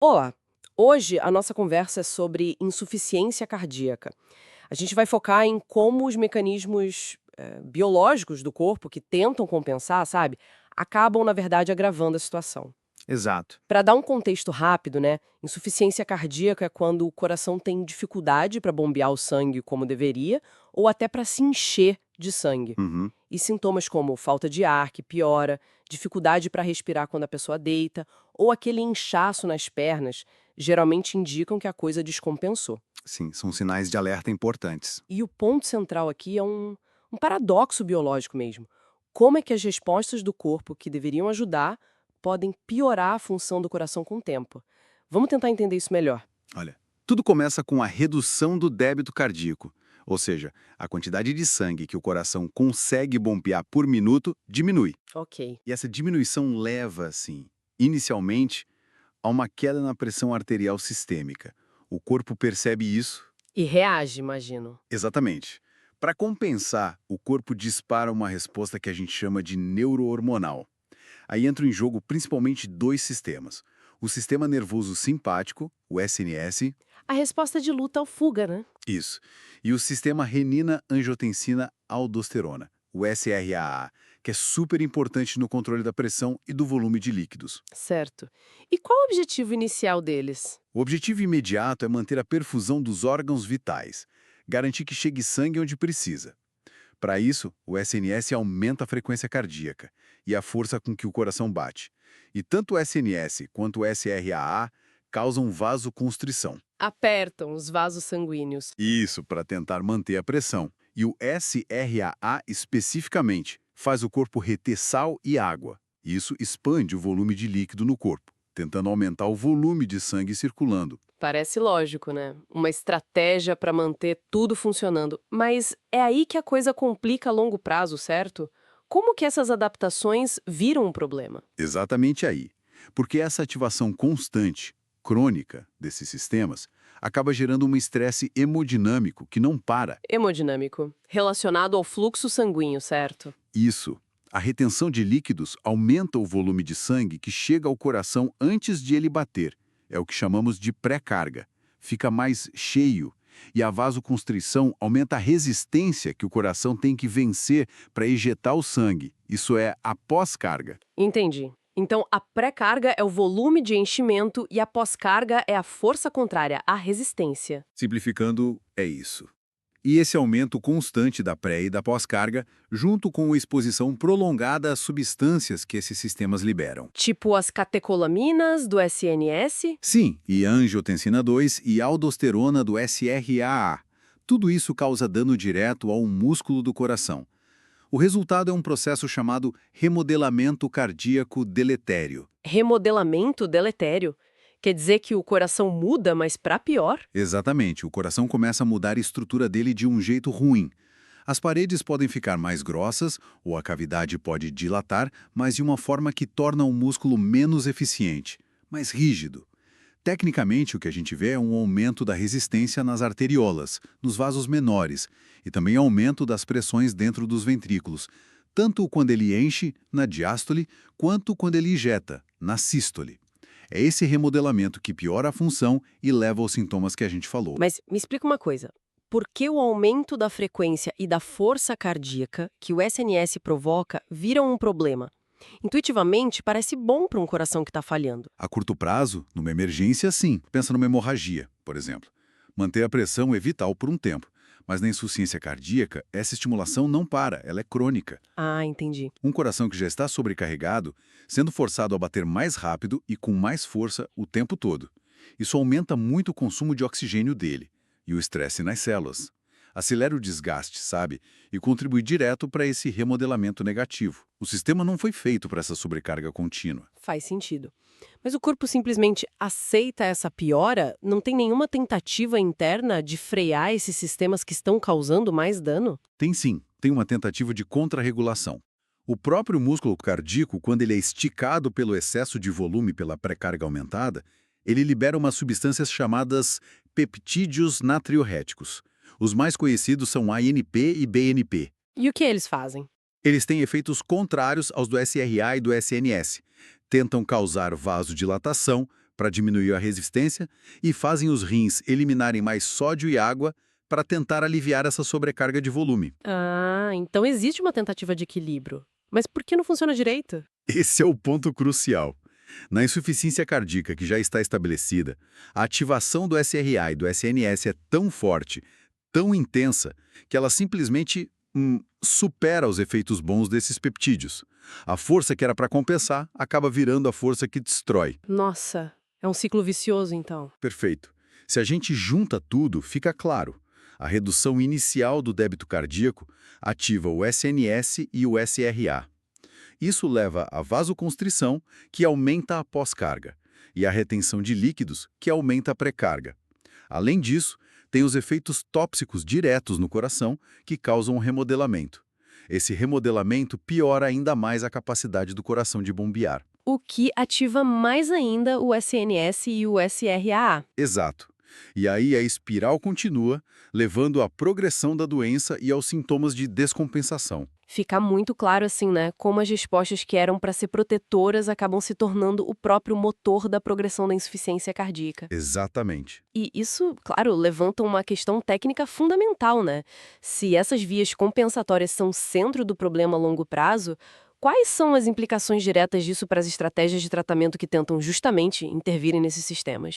Olá! Hoje a nossa conversa é sobre insuficiência cardíaca. A gente vai focar em como os mecanismos biológicos do corpo que tentam compensar, sabe, acabam, na verdade, agravando a situação. Exato. Para dar um contexto rápido, né, insuficiência cardíaca é quando o coração tem dificuldade para bombear o sangue como deveria, ou até para se encher de sangue. Uhum. E sintomas como falta de ar, que piora, dificuldade para respirar quando a pessoa deita, ou aquele inchaço nas pernas, geralmente indicam que a coisa descompensou. Sim, são sinais de alerta importantes. E o ponto central aqui é um paradoxo biológico mesmo. Como é que as respostas do corpo, que deveriam ajudar, podem piorar a função do coração com o tempo? Vamos tentar entender isso melhor. Olha, tudo começa com a redução do débito cardíaco, ou seja, a quantidade de sangue que o coração consegue bombear por minuto diminui. Ok. E essa diminuição leva, assim, inicialmente, a uma queda na pressão arterial sistêmica. O corpo percebe isso. E reage, imagino. Exatamente. Para compensar, o corpo dispara uma resposta que a gente chama de neurohormonal. Aí entram em jogo principalmente dois sistemas. O sistema nervoso simpático, o SNS, A resposta de luta ou fuga, né? isso, e o sistema renina-angiotensina-aldosterona, o SRAA, que é super importante no controle da pressão e do volume de líquidos. Certo. E qual o objetivo inicial deles? O objetivo imediato é manter a perfusão dos órgãos vitais, garantir que chegue sangue onde precisa. Para isso, o SNS aumenta a frequência cardíaca e a força com que o coração bate. E tanto o SNS quanto o SRAA causam vasoconstrição. Apertam os vasos sanguíneos. Isso, para tentar manter a pressão. E o SRAA especificamente faz o corpo reter sal e água. Isso expande o volume de líquido no corpo, tentando aumentar o volume de sangue circulando. Parece lógico, né? Uma estratégia para manter tudo funcionando. Mas é aí que a coisa complica a longo prazo, certo? Como que essas adaptações viram um problema? Exatamente aí. Porque essa ativação constante, crônica desses sistemas acaba gerando um estresse hemodinâmico que não para. Hemodinâmico. Relacionado ao fluxo sanguíneo, certo? Isso. A retenção de líquidos aumenta o volume de sangue que chega ao coração antes de ele bater. É o que chamamos de pré-carga. Fica mais cheio. E a vasoconstrição aumenta a resistência que o coração tem que vencer para ejetar o sangue. Isso é a pós-carga. Entendi. Então, a pré-carga é o volume de enchimento e a pós-carga é a força contrária, a resistência. Simplificando, é isso. E esse aumento constante da pré e da pós-carga, junto com a exposição prolongada às substâncias que esses sistemas liberam. Tipo as catecolaminas do SNS? Sim, e angiotensina 2 e aldosterona do SRAA. Tudo isso causa dano direto ao músculo do coração. O resultado é um processo chamado remodelamento cardíaco deletério. Remodelamento deletério. Quer dizer que o coração muda, mas para pior? Exatamente, o coração começa a mudar a estrutura dele de um jeito ruim. As paredes podem ficar mais grossas ou a cavidade pode dilatar, mas de uma forma que torna o músculo menos eficiente, mais rígido. Tecnicamente, o que a gente vê é um aumento da resistência nas arteriolas, nos vasos menores, e também aumento das pressões dentro dos ventrículos, tanto quando ele enche, na diástole, quanto quando ele injeta, na sístole. É esse remodelamento que piora a função e leva aos sintomas que a gente falou. Mas me explica uma coisa. Por que o aumento da frequência e da força cardíaca que o SNS provoca viram um problema? Intuitivamente, parece bom para um coração que está falhando. A curto prazo, numa emergência, sim. Pensa numa hemorragia, por exemplo. Manter a pressão é vital por um tempo, mas na insuficiência cardíaca, essa estimulação não para, ela é crônica. Ah, entendi. Um coração que já está sobrecarregado, sendo forçado a bater mais rápido e com mais força o tempo todo. Isso aumenta muito o consumo de oxigênio dele e o estresse nas células. Acelera o desgaste, sabe? E contribui direto para esse remodelamento negativo. O sistema não foi feito para essa sobrecarga contínua. Faz sentido. Mas o corpo simplesmente aceita essa piora? Não tem nenhuma tentativa interna de frear esses sistemas que estão causando mais dano? Tem sim, tem uma tentativa de contrarregulação. O próprio músculo cardíaco, quando ele é esticado pelo excesso de volume pela pré-carga aumentada, ele libera umas substâncias chamadas peptídeos natriuréticos. Os mais conhecidos são ANP e BNP. E o que eles fazem? Eles têm efeitos contrários aos do SRA e do SNS. Tentam causar vasodilatação, para diminuir a resistência e fazem os rins eliminarem mais sódio e água para tentar aliviar essa sobrecarga de volume. Ah, então existe uma tentativa de equilíbrio. Mas por que não funciona direito? Esse é o ponto crucial. Na insuficiência cardíaca que já está estabelecida, a ativação do SRA e do SNS é tão forte, tão intensa, que ela simplesmente supera os efeitos bons desses peptídeos. A força que era para compensar acaba virando a força que destrói. Nossa, é um ciclo vicioso então. Perfeito. Se a gente junta tudo, fica claro. A redução inicial do débito cardíaco ativa o SNS e o SRA. Isso leva à vasoconstrição, que aumenta a pós-carga, e à retenção de líquidos, que aumenta a pré-carga. Além disso, tem os efeitos tóxicos diretos no coração, que causam um remodelamento. Esse remodelamento piora ainda mais a capacidade do coração de bombear. O que ativa mais ainda o SNS e o SRAA. Exato. E aí a espiral continua, levando à progressão da doença e aos sintomas de descompensação. Fica muito claro assim, né? Como as respostas que eram para ser protetoras acabam se tornando o próprio motor da progressão da insuficiência cardíaca. Exatamente. E isso, claro, levanta uma questão técnica fundamental, né? Se essas vias compensatórias são o centro do problema a longo prazo, quais são as implicações diretas disso para as estratégias de tratamento que tentam justamente intervirem nesses sistemas?